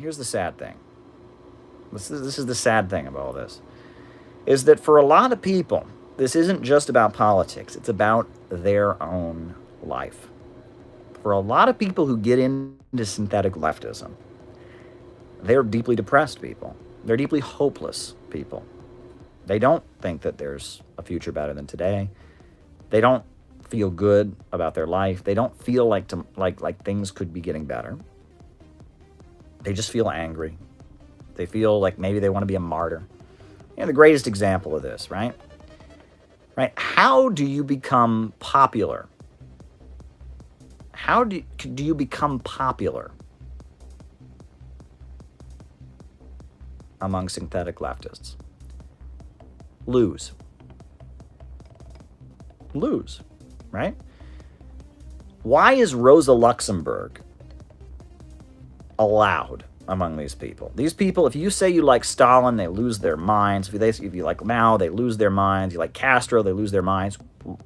here's the sad thing. This is the sad thing about all this, is that for a lot of people, this isn't just about politics. It's about their own life. For a lot of people who get into synthetic leftism, they're deeply depressed people. They're deeply hopeless people. They don't think that there's a future better than today. They don't feel good about their life. They don't feel like things could be getting better. They just feel angry. They feel like maybe they want to be a martyr. You know, the greatest example of this, right? Right? How do you become popular? How do you become popular among synthetic leftists? Lose, right? Why is Rosa Luxemburg allowed among these people? These people, if you say you like Stalin, they lose their minds. If you like Mao, they lose their minds. You like Castro, they lose their minds.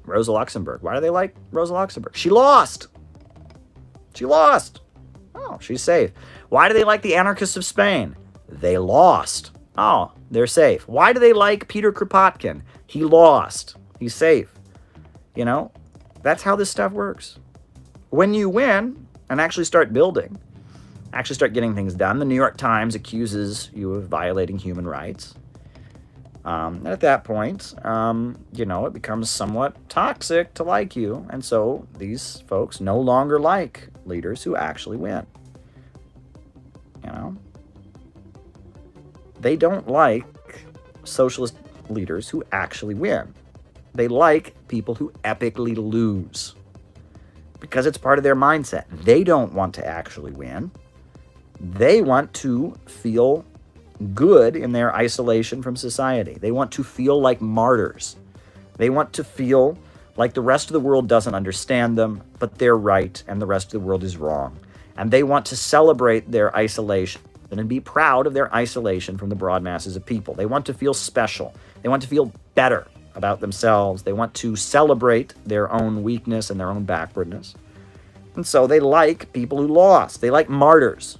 Rosa Luxemburg, why do they like Rosa Luxemburg? She lost. Oh, she's safe. Why do they like the anarchists of Spain? They lost. Oh, they're safe. Why do they like Peter Kropotkin? He lost. He's safe. You know, that's how this stuff works. When you win and actually start building, actually start getting things done, the New York Times accuses you of violating human rights. And at that point, it becomes somewhat toxic to like you. And so these folks no longer like leaders who actually win. You know? They don't like socialist leaders who actually win. They like people who epically lose. Because it's part of their mindset. They don't want to actually win. They want to feel good in their isolation from society. They want to feel like martyrs. They want to feel like the rest of the world doesn't understand them, but they're right and the rest of the world is wrong. And they want to celebrate their isolation and be proud of their isolation from the broad masses of people. They want to feel special. They want to feel better about themselves. They want to celebrate their own weakness and their own backwardness. And so they like people who lost. They like martyrs.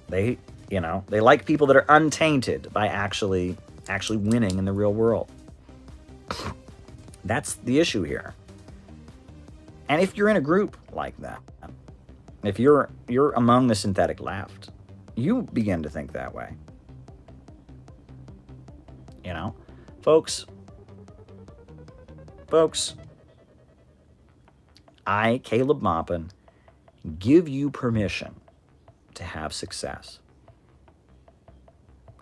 They like people that are untainted by actually winning in the real world. That's the issue here. And if you're in a group like that, if you're among the synthetic left, you begin to think that way. You know, folks, I, Caleb Maupin, give you permission to have success.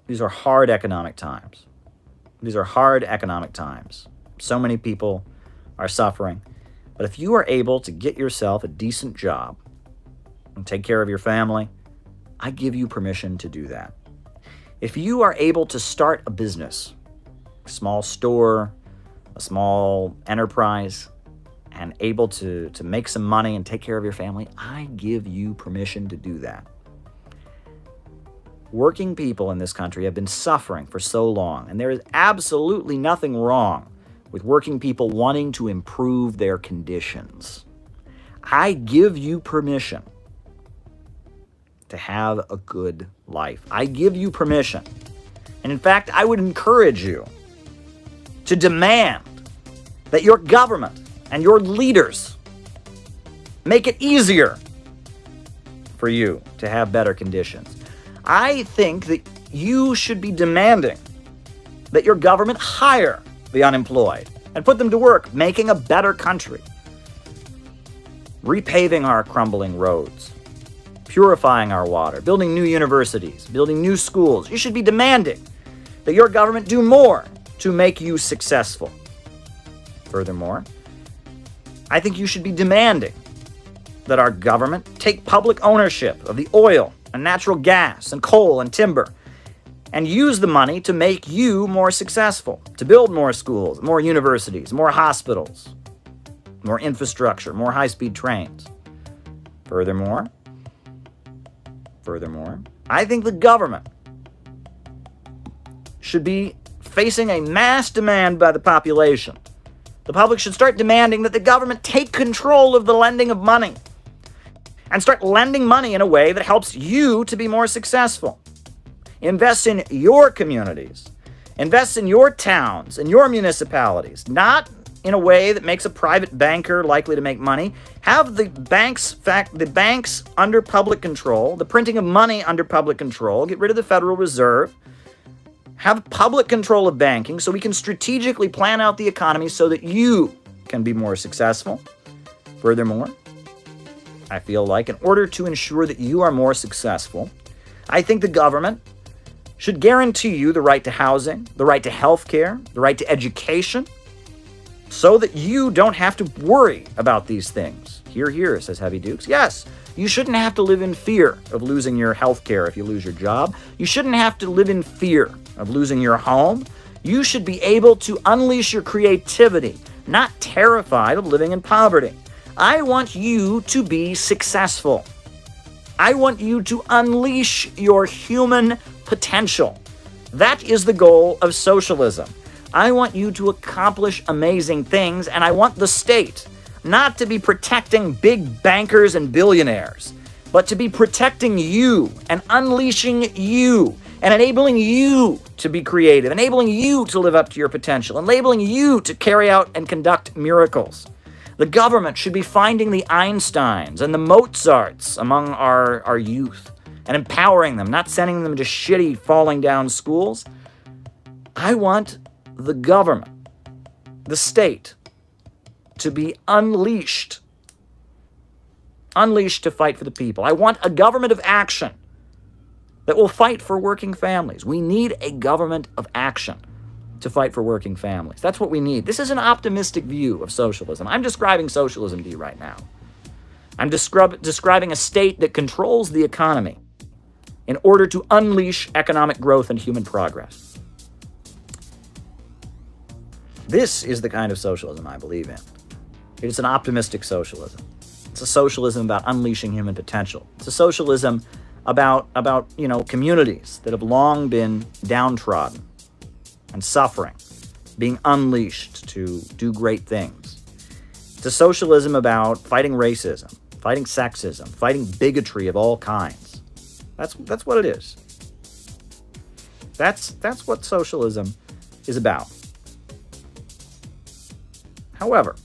These are hard economic times. So many people are suffering. But if you are able to get yourself a decent job and take care of your family, I give you permission to do that. If you are able to start a business, a small store, a small enterprise, and able to make some money and take care of your family, I give you permission to do that. Working people in this country have been suffering for so long, and there is absolutely nothing wrong with working people wanting to improve their conditions. I give you permission to have a good life. I give you permission. And in fact, I would encourage you to demand that your government and your leaders make it easier for you to have better conditions. I think that you should be demanding that your government hire the unemployed and put them to work making a better country, repaving our crumbling roads, purifying our water, building new universities, building new schools. You should be demanding that your government do more to make you successful. Furthermore, I think you should be demanding that our government take public ownership of the oil and natural gas and coal and timber and use the money to make you more successful, to build more schools, more universities, more hospitals, more infrastructure, more high-speed trains. Furthermore, I think the government should be facing a mass demand by the population. The public should start demanding that the government take control of the lending of money and start lending money in a way that helps you to be more successful. Invest in your communities. Invest in your towns and your municipalities, not in a way that makes a private banker likely to make money. Have the banks under public control, the printing of money under public control. Get rid of the Federal Reserve. Have public control of banking so we can strategically plan out the economy so that you can be more successful. Furthermore, I feel like in order to ensure that you are more successful, I think the government should guarantee you the right to housing, the right to health care, the right to education, so that you don't have to worry about these things. Hear, hear, says Heavy Dukes. Yes, you shouldn't have to live in fear of losing your health care if you lose your job. You shouldn't have to live in fear of losing your home. You should be able to unleash your creativity, not terrified of living in poverty. I want you to be successful. I want you to unleash your human potential. That is the goal of socialism. I want you to accomplish amazing things, and I want the state not to be protecting big bankers and billionaires, but to be protecting you and unleashing you and enabling you to be creative, enabling you to live up to your potential, enabling you to carry out and conduct miracles. The government should be finding the Einsteins and the Mozarts among our youth and empowering them, not sending them to shitty, falling down schools. I want the government, the state, to be unleashed to fight for the people. I want a government of action that will fight for working families. We need a government of action to fight for working families. That's what we need. This is an optimistic view of socialism. I'm describing socialism to you right now. I'm describing a state that controls the economy in order to unleash economic growth and human progress. This is the kind of socialism I believe in. It's an optimistic socialism. It's a socialism about unleashing human potential. It's a socialism about communities that have long been downtrodden and suffering, being unleashed to do great things. It's a socialism about fighting racism, fighting sexism, fighting bigotry of all kinds. That's what it is. That's what socialism is about. However,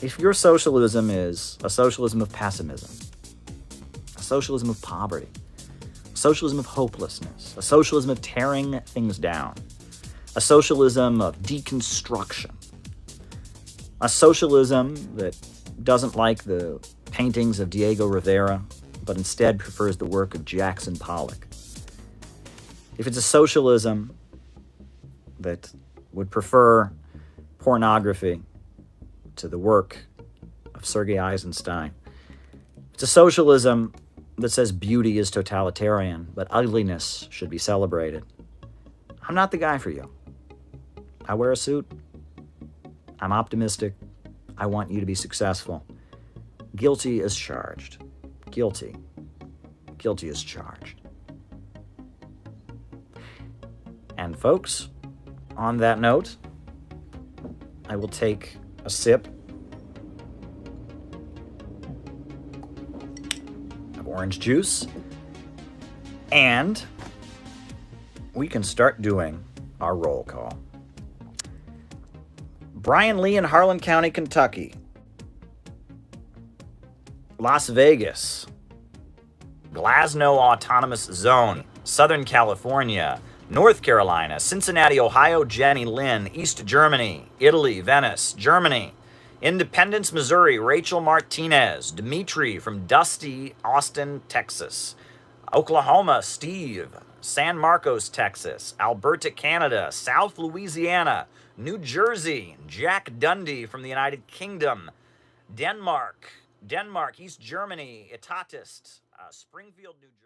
if your socialism is a socialism of pessimism, a socialism of poverty, a socialism of hopelessness, a socialism of tearing things down, a socialism of deconstruction, a socialism that doesn't like the paintings of Diego Rivera, but instead prefers the work of Jackson Pollock. If it's a socialism that would prefer pornography to the work of Sergei Eisenstein, it's a socialism that says beauty is totalitarian, but ugliness should be celebrated, I'm not the guy for you. I wear a suit. I'm optimistic. I want you to be successful. Guilty as charged. Guilty. Guilty as charged. And folks, on that note, I will take a sip of orange juice, and we can start doing our roll call. Brian Lee in Harlan County, Kentucky. Las Vegas. Glasno Autonomous Zone. Southern California. North Carolina. Cincinnati, Ohio. Jenny Lynn. East Germany. Italy. Venice. Germany. Independence, Missouri. Rachel Martinez. Dimitri from Dusty, Austin, Texas. Oklahoma. Steve. San Marcos, Texas. Alberta, Canada. South Louisiana. New Jersey. Jack Dundee from the United Kingdom. Denmark, East Germany, Etatist, Springfield, New Jersey.